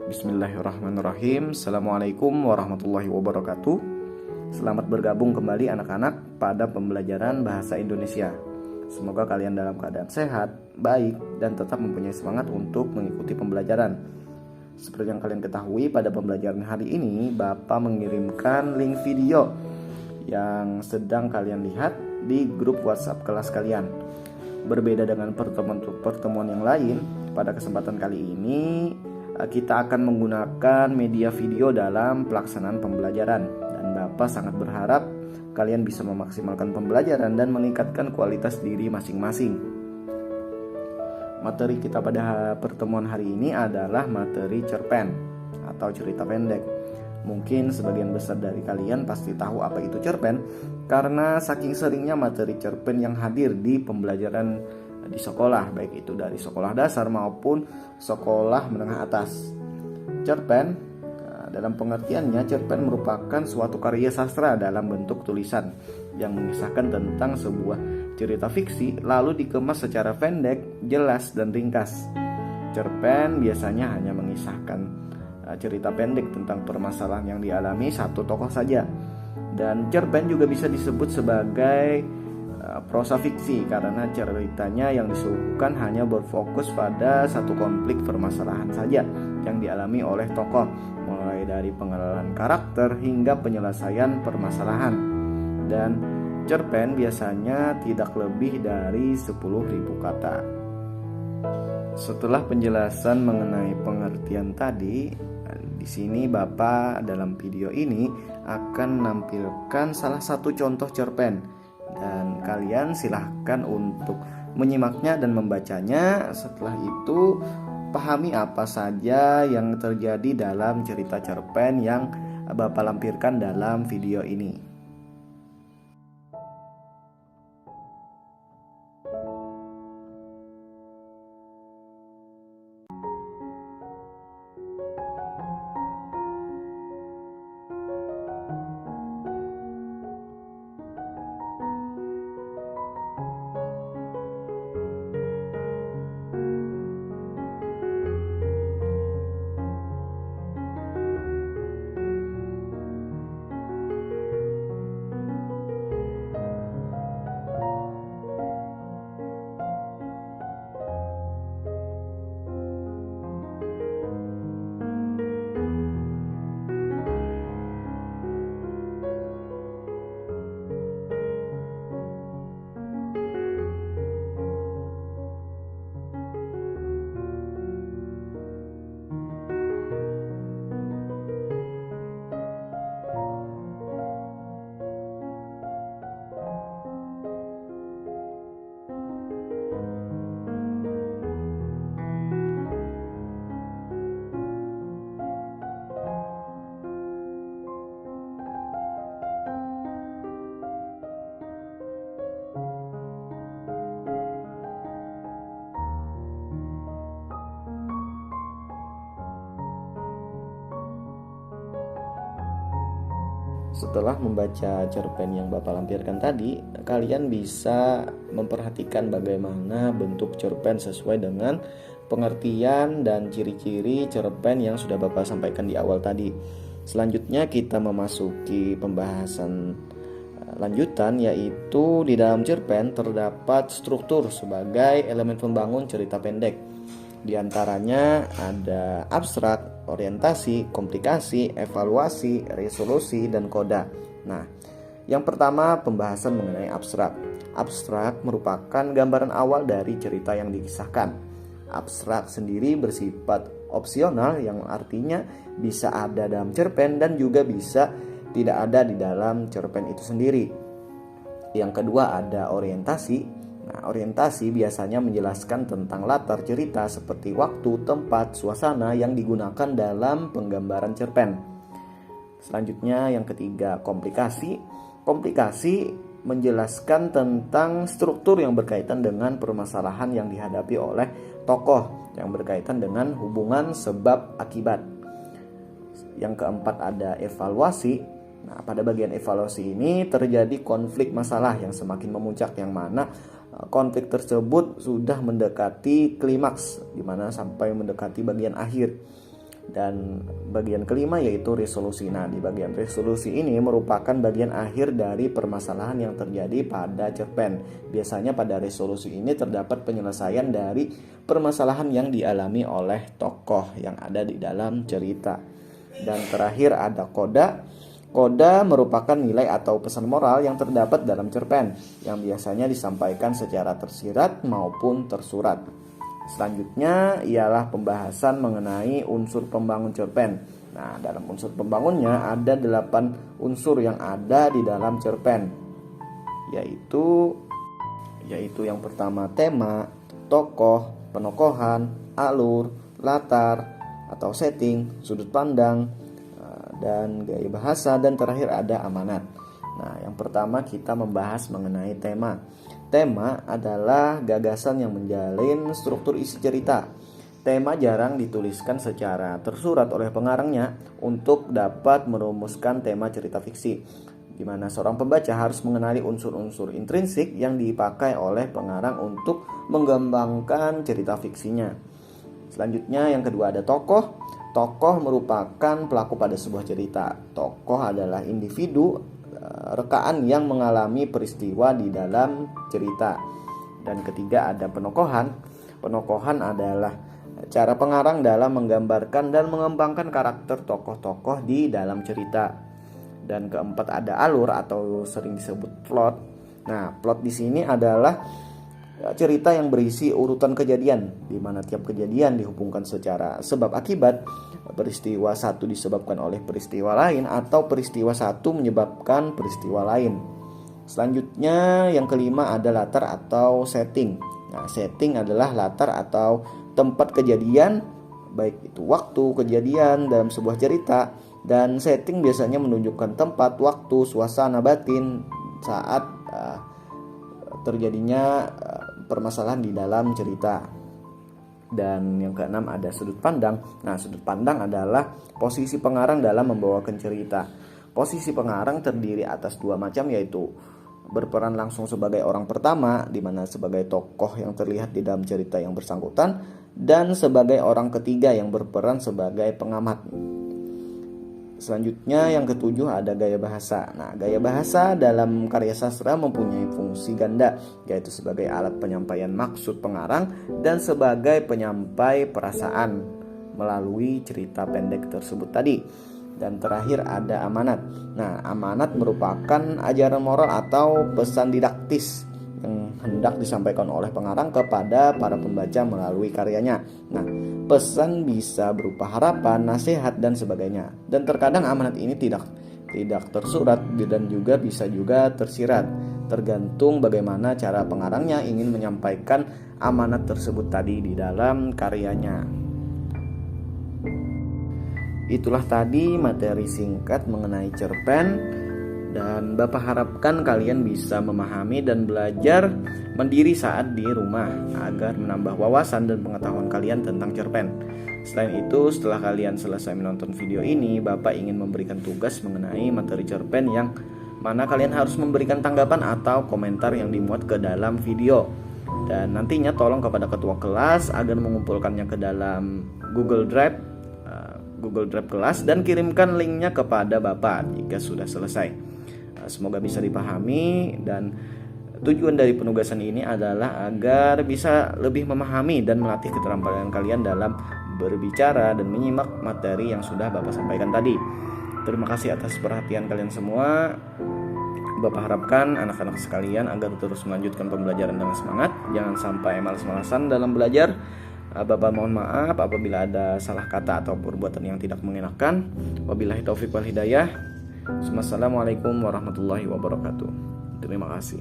Bismillahirrahmanirrahim. Assalamualaikum warahmatullahi wabarakatuh. Selamat bergabung kembali anak-anak pada pembelajaran bahasa Indonesia. Semoga kalian dalam keadaan sehat, baik, dan tetap mempunyai semangat untuk mengikuti pembelajaran. Seperti yang kalian ketahui, pada pembelajaran hari ini Bapak mengirimkan link video yang sedang kalian lihat di grup WhatsApp kelas kalian. Berbeda dengan pertemuan yang lain, pada kesempatan kali ini kita akan menggunakan media video dalam pelaksanaan pembelajaran, dan Bapak sangat berharap kalian bisa memaksimalkan pembelajaran dan meningkatkan kualitas diri masing-masing. Materi kita pada pertemuan hari ini adalah materi cerpen atau cerita pendek. Mungkin sebagian besar dari kalian pasti tahu apa itu cerpen karena saking seringnya materi cerpen yang hadir di pembelajaran di sekolah, baik itu dari sekolah dasar maupun sekolah menengah atas. Cerpen, dalam pengertiannya, cerpen merupakan suatu karya sastra dalam bentuk tulisan yang mengisahkan tentang sebuah cerita fiksi lalu dikemas secara pendek, jelas, dan ringkas. Cerpen biasanya hanya mengisahkan cerita pendek tentang permasalahan yang dialami satu tokoh saja. Dan cerpen juga bisa disebut sebagai prosa fiksi karena ceritanya yang disuguhkan hanya berfokus pada satu konflik permasalahan saja yang dialami oleh tokoh, mulai dari pengenalan karakter hingga penyelesaian permasalahan. Dan cerpen biasanya tidak lebih dari 10.000 kata. Setelah penjelasan mengenai pengertian tadi, di sini Bapak dalam video ini akan menampilkan salah satu contoh cerpen. Dan kalian silahkan untuk menyimaknya dan membacanya. Setelah itu pahami apa saja yang terjadi dalam cerita cerpen yang Bapak lampirkan dalam video ini. Setelah membaca cerpen yang Bapak lampirkan tadi, kalian bisa memperhatikan bagaimana bentuk cerpen sesuai dengan pengertian dan ciri-ciri cerpen yang sudah Bapak sampaikan di awal tadi. Selanjutnya kita memasuki pembahasan lanjutan, yaitu di dalam cerpen terdapat struktur sebagai elemen pembangun cerita pendek. Di antaranya ada abstrak, orientasi, komplikasi, evaluasi, resolusi, dan koda. Nah, yang pertama pembahasan mengenai abstrak. Abstrak merupakan gambaran awal dari cerita yang dikisahkan. Abstrak sendiri bersifat opsional yang artinya bisa ada dalam cerpen dan juga bisa tidak ada di dalam cerpen itu sendiri. Yang kedua ada orientasi. Nah, orientasi biasanya menjelaskan tentang latar cerita seperti waktu, tempat, suasana yang digunakan dalam penggambaran cerpen. Selanjutnya yang ketiga, komplikasi. Komplikasi menjelaskan tentang struktur yang berkaitan dengan permasalahan yang dihadapi oleh tokoh yang berkaitan dengan hubungan sebab akibat. Yang keempat ada evaluasi. Nah, pada bagian evaluasi ini terjadi konflik masalah yang semakin memuncak, yang mana konflik tersebut sudah mendekati klimaks, di mana sampai mendekati bagian akhir. Dan bagian kelima yaitu resolusi. Nah, di bagian resolusi ini merupakan bagian akhir dari permasalahan yang terjadi pada cerpen. Biasanya pada resolusi ini terdapat penyelesaian dari permasalahan yang dialami oleh tokoh yang ada di dalam cerita. Dan terakhir ada koda. Koda merupakan nilai atau pesan moral yang terdapat dalam cerpen yang biasanya disampaikan secara tersirat maupun tersurat. Selanjutnya ialah pembahasan mengenai unsur pembangun cerpen. Nah, dalam unsur pembangunnya ada 8 unsur yang ada di dalam cerpen, yaitu yang pertama tema, tokoh, penokohan, alur, latar atau setting, sudut pandang, dan gaya bahasa, dan terakhir ada amanat. Nah, yang pertama kita membahas mengenai tema. Tema adalah gagasan yang menjalin struktur isi cerita. Tema jarang dituliskan secara tersurat oleh pengarangnya untuk dapat merumuskan tema cerita fiksi, di mana seorang pembaca harus mengenali unsur-unsur intrinsik yang dipakai oleh pengarang untuk mengembangkan cerita fiksinya. Selanjutnya yang kedua ada tokoh. Tokoh merupakan pelaku pada sebuah cerita. Tokoh adalah individu rekaan yang mengalami peristiwa di dalam cerita. Dan ketiga ada penokohan. Penokohan adalah cara pengarang dalam menggambarkan dan mengembangkan karakter tokoh-tokoh di dalam cerita. Dan keempat ada alur atau sering disebut plot. Nah, plot di sini adalah cerita yang berisi urutan kejadian, di mana tiap kejadian dihubungkan secara sebab akibat. Peristiwa satu disebabkan oleh peristiwa lain atau peristiwa satu menyebabkan peristiwa lain. Selanjutnya yang kelima ada latar atau setting. Nah, setting adalah latar atau tempat kejadian, baik itu waktu kejadian dalam sebuah cerita, dan setting biasanya menunjukkan tempat, waktu, suasana batin saat terjadinya permasalahan di dalam cerita. Dan yang keenam ada sudut pandang. Nah, sudut pandang adalah posisi pengarang dalam membawakan cerita. Posisi pengarang terdiri atas 2 macam, yaitu berperan langsung sebagai orang pertama, di mana sebagai tokoh yang terlihat di dalam cerita yang bersangkutan, dan sebagai orang ketiga yang berperan sebagai pengamat. Selanjutnya yang ketujuh ada gaya bahasa. Nah, gaya bahasa dalam karya sastra mempunyai fungsi ganda, yaitu sebagai alat penyampaian maksud pengarang dan sebagai penyampai perasaan melalui cerita pendek tersebut tadi. Dan terakhir ada amanat. Nah, amanat merupakan ajaran moral atau pesan didaktis yang hendak disampaikan oleh pengarang kepada para pembaca melalui karyanya. Nah, pesan bisa berupa harapan, nasihat, dan sebagainya. Dan terkadang amanat ini tidak tersurat dan juga bisa juga tersirat, tergantung bagaimana cara pengarangnya ingin menyampaikan amanat tersebut tadi di dalam karyanya. Itulah tadi materi singkat mengenai cerpen, dan Bapak harapkan kalian bisa memahami dan belajar mandiri saat di rumah agar menambah wawasan dan pengetahuan kalian tentang cerpen. Selain itu, setelah kalian selesai menonton video ini, Bapak ingin memberikan tugas mengenai materi cerpen yang mana kalian harus memberikan tanggapan atau komentar yang dimuat ke dalam video. Dan nantinya tolong kepada ketua kelas agar mengumpulkannya ke dalam Google Drive kelas dan kirimkan linknya kepada Bapak jika sudah selesai. Semoga bisa dipahami, dan tujuan dari penugasan ini adalah agar bisa lebih memahami dan melatih keterampilan kalian dalam berbicara dan menyimak materi yang sudah Bapak sampaikan tadi. Terima kasih atas perhatian kalian semua. Bapak harapkan anak-anak sekalian agar terus melanjutkan pembelajaran dengan semangat, jangan sampai malas-malasan dalam belajar. Bapak mohon maaf apabila ada salah kata atau perbuatan yang tidak mengenakan. Wabillahi taufiq wal hidayah. Wassalamualaikum warahmatullahi wabarakatuh. Terima kasih.